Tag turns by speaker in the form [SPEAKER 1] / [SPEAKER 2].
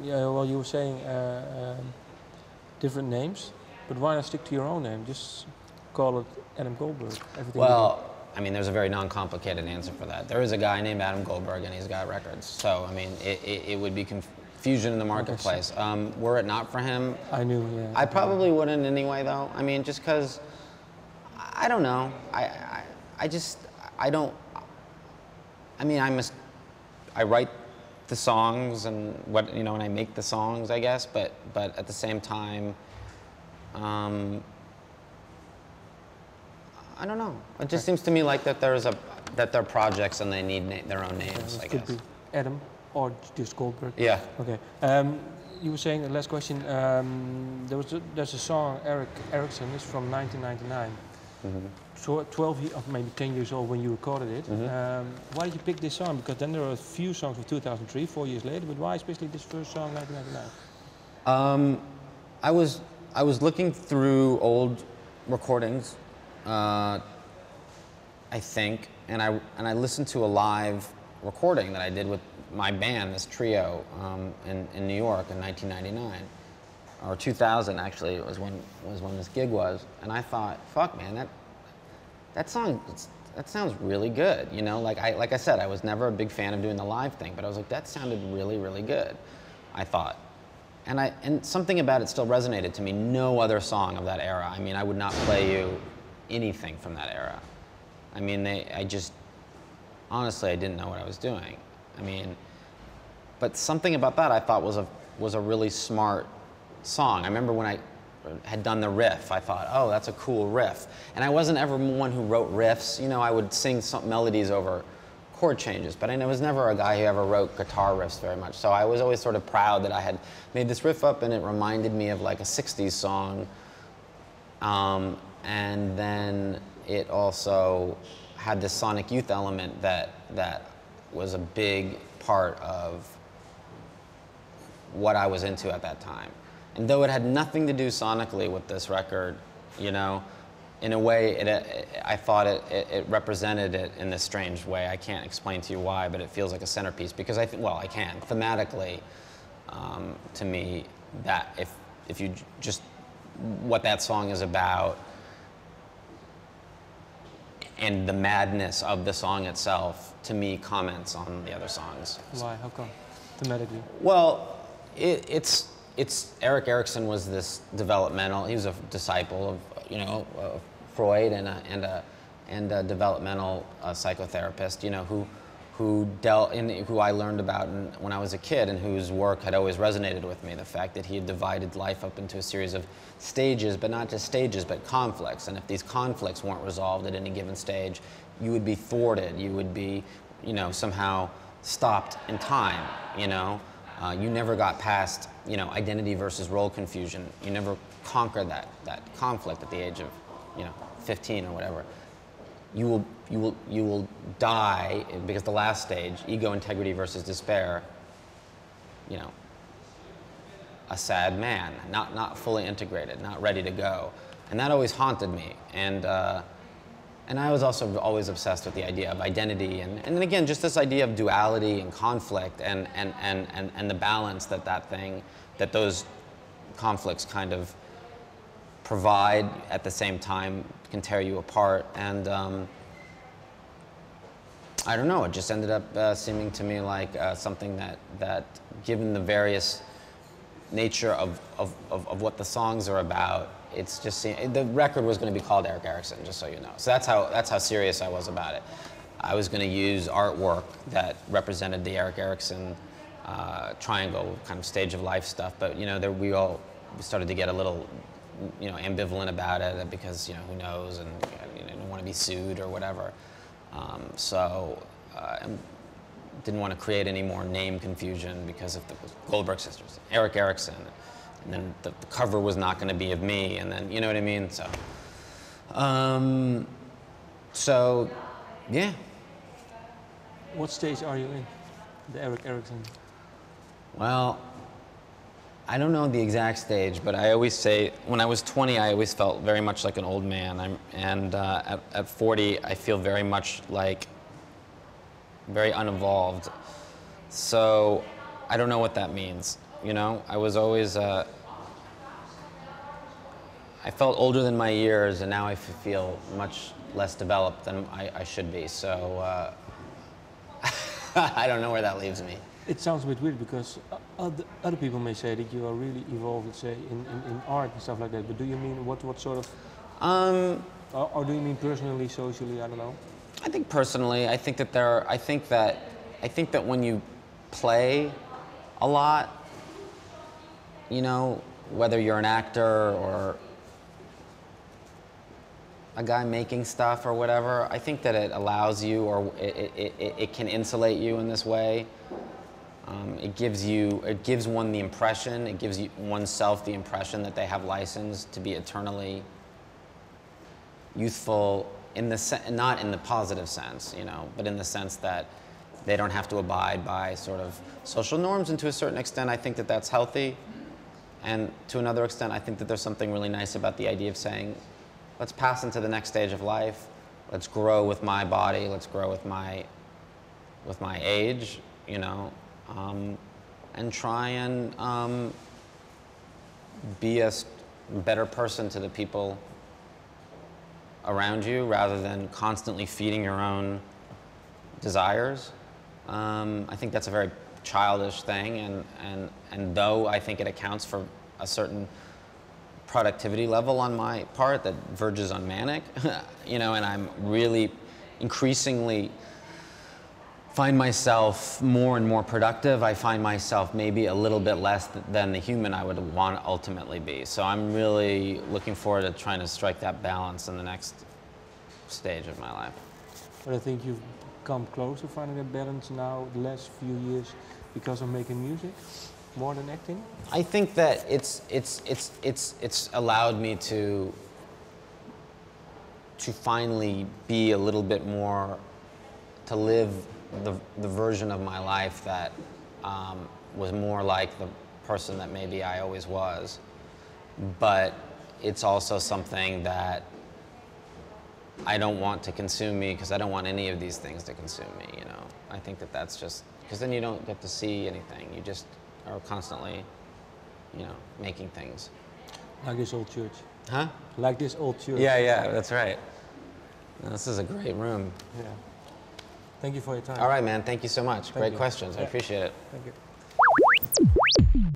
[SPEAKER 1] Yeah, well, you were saying different names, but why not stick to your own name? Just call it Adam Goldberg. Everything.
[SPEAKER 2] Well, I mean, there's a very non-complicated answer for that. There is a guy named Adam Goldberg, and he's got records. So, I mean, it would be confusion in the marketplace. Were it not for him,
[SPEAKER 1] I knew. Yeah.
[SPEAKER 2] I probably wouldn't anyway, though. I mean, just because I don't know. I don't. I mean, I write the songs and and I make the songs, I guess. But at the same time, I don't know. It just seems to me like that they're projects and they need their own names. I guess.
[SPEAKER 1] Could be Adam or just Goldberg.
[SPEAKER 2] Yeah.
[SPEAKER 1] Okay. You were saying the last question. There's a song Erik Erikson. It's from 1999.
[SPEAKER 2] Mm-hmm.
[SPEAKER 1] So 12 or maybe 10 years old when you recorded it.
[SPEAKER 2] Mm-hmm.
[SPEAKER 1] Why did you pick this song? Because then there are a few songs from 2003, 4 years later. But why especially this first song, 1999?
[SPEAKER 2] I was looking through old recordings, I think, and I listened to a live recording that I did with my band, this trio, in New York in 1999. Or 2000 actually was when this gig was, and I thought, fuck man, that sounds really good, you know. Like I said, I was never a big fan of doing the live thing, but I was like, that sounded really, really good, I thought, and something about it still resonated to me. No other song of that era. I mean, I would not play you anything from that era. I mean, honestly, I didn't know what I was doing. I mean, but something about that I thought was a really smart song. I remember when I had done the riff, I thought, oh, that's a cool riff. And I wasn't ever one who wrote riffs. You know, I would sing some melodies over chord changes, but I was never a guy who ever wrote guitar riffs very much. So I was always sort of proud that I had made this riff up, and it reminded me of like a 60s song. And then it also had this sonic youth element that was a big part of what I was into at that time. And though it had nothing to do sonically with this record, you know, in a way, I thought it represented it in this strange way. I can't explain to you why, but it feels like a centerpiece because I can. Thematically, to me, that if you just what that song is about and the madness of the song itself, to me, comments on the other songs.
[SPEAKER 1] Why? How come? Thematically?
[SPEAKER 2] Well, it's Erik Erikson was this developmental. He was a disciple of Freud and a developmental psychotherapist. You know, who I learned about when I was a kid, and whose work had always resonated with me. The fact that he had divided life up into a series of stages, but not just stages, but conflicts. And if these conflicts weren't resolved at any given stage, you would be thwarted. You would be, somehow stopped in time. You never got past, identity versus role confusion. You never conquered that conflict at the age of, 15 or whatever. You will die because the last stage, ego, integrity versus despair, a sad man, not fully integrated, not ready to go. And that always haunted me. And I was also always obsessed with the idea of identity and then again, just this idea of duality and conflict and the balance that those conflicts kind of provide at the same time can tear you apart. And I don't know, it just ended up seeming to me like something that given the various nature of what the songs are about, it's just the record was going to be called Erik Erikson, just so you know. So that's how serious I was about it. I was going to use artwork that represented the Erik Erikson triangle kind of stage of life stuff, but we started to get a little ambivalent about it because who knows, and don't want to be sued or whatever. And didn't want to create any more name confusion because of the Goldberg Sisters, Erik Erikson. And then the cover was not going to be of me, and then, you know what I mean? So, yeah.
[SPEAKER 1] What stage are you in, the Erik Erikson?
[SPEAKER 2] Well, I don't know the exact stage, but I always say, when I was 20, I always felt very much like an old man. At 40, I feel very much like very unevolved. So, I don't know what that means. You know, I was always, I felt older than my years, and now I feel much less developed than I should be. So I don't know where that leaves me.
[SPEAKER 1] It sounds a bit weird because other people may say that you are really evolved, let's say, in art and stuff like that. But do you mean what sort of? Or do you mean personally, socially? I don't know.
[SPEAKER 2] I think personally, I think that I think that when you play a lot, you know, whether you're an actor or a guy making stuff or whatever, I think that it allows you, or it can insulate you in this way. It gives one the impression, it gives oneself the impression that they have license to be eternally youthful, not in the positive sense, you know, but in the sense that they don't have to abide by sort of social norms, and to a certain extent I think that that's healthy, and to another extent I think that there's something really nice about the idea of saying, let's pass into the next stage of life, let's grow with my body, let's grow with my age, you know, and try and be a better person to the people around you, rather than constantly feeding your own desires. I think that's a very childish thing, and though I think it accounts for a certain productivity level on my part that verges on manic, you know, and I'm really increasingly find myself more and more productive. I find myself maybe a little bit less than the human I would want to ultimately be. So I'm really looking forward to trying to strike that balance in the next stage of my life.
[SPEAKER 1] But I think you've come close to finding that balance now, the last few years, because of making music, more than acting?
[SPEAKER 2] I think that it's allowed me to finally be a little bit more, to live the version of my life that was more like the person that maybe I always was. But it's also something that I don't want to consume me, because I don't want any of these things to consume me, you know. I think that that's just, because then you don't get to see anything. You just are constantly, you know, making things.
[SPEAKER 1] Like this old church.
[SPEAKER 2] Huh?
[SPEAKER 1] Like this old church.
[SPEAKER 2] Yeah, that's right. This is a great room.
[SPEAKER 1] Yeah. Thank you for your time.
[SPEAKER 2] All right, man. Thank you so much. Great
[SPEAKER 1] you.
[SPEAKER 2] questions. I appreciate it.
[SPEAKER 1] Thank you.